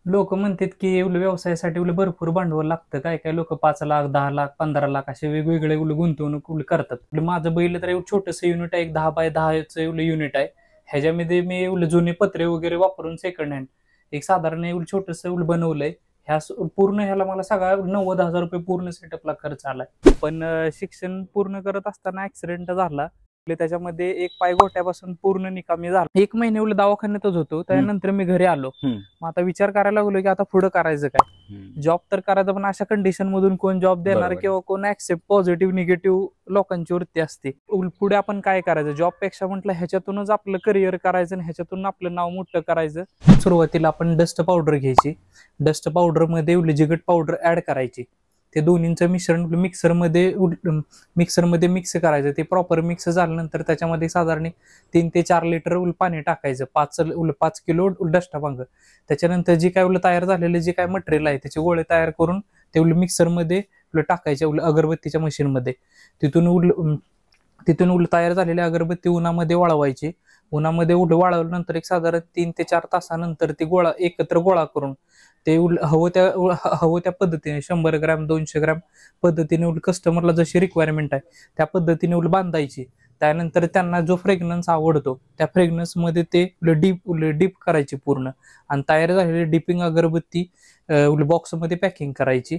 लोक म्हणतात की उल व्यवसायासाठी उल भरपूर भांडवल लागतं. काय काय लोक 5 लाख, 10 लाख, 15 लाख असे वेगवेगळे गुंतवणूक करतात. माझं बैल तर छोटंसं युनिट आहे, एक 10 बाय 10 युनिट आहे. ह्याच्यामध्ये मी जुने पत्रे वगैरे वापरून सेकंड हँड एक साधारण छोटंसं बनवलंय. पूर्ण ह्याला मला सगळा 90,000 रुपये पूर्ण सेटअपला खर्च आलाय. पण शिक्षण पूर्ण करत असताना ऍक्सिडेंट झाला. त्याच्यामध्ये एक पाय गोट्यापासून पूर्ण निकामी झाला. 1 महिने दवाखान्यातच होतो. त्यानंतर मी घरी आलो. मग आता विचार करायला लागलो की आता पुढे करायचं काय. जॉब तर करायचं, पण अशा कंडिशन मधून कोण जॉब देणार किंवा कोण ऍक्सेप्ट पॉझिटिव्ह निगेटिव्ह लोकांची वृत्ती असते. पुढे आपण काय करायचं, जॉब पेक्षा म्हटलं ह्याच्यातूनच आपलं करिअर करायचं आणि ह्याच्यातून आपलं नाव मोठं करायचं. सुरुवातीला आपण डस्ट पावडर घ्यायची. डस्ट पावडर मध्ये जिगट पावडर ऍड करायची. ते दोन्हींचं मिश्रण मिक्सरमध्ये मिक्स करायचं. ते प्रॉपर मिक्स झाल्यानंतर त्याच्यामध्ये साधारण 3 ते 4 लिटर पाणी टाकायचं. 5 किलो डस्टाभांग. त्याच्यानंतर जी काय तयार झालेले जे काय मटेरियल आहे त्याचे गोळे तयार करून ते मिक्सरमध्ये टाकायचे अगरबत्तीच्या मशीनमध्ये. तिथून तयार झालेली अगरबत्ती उन्हामध्ये वाळवायची. उन्हामध्ये वाळवल्यानंतर एक साधारण 3 ते 4 तासानंतर ती एकत्र गोळा करून ते हवं त्या पद्धतीने 100 ग्रॅम 200 ग्रॅम पद्धतीने कस्टमरला जशी रिक्वायरमेंट आहे त्या पद्धतीने बांधायची. त्यानंतर त्यांना जो फ्रेग्रन्स आवडतो त्या फ्रेग्रन्स मध्ये ते डीप करायची पूर्ण. आणि तयार झालेली डिपिंग अगरबत्ती बॉक्समध्ये पॅकिंग करायची.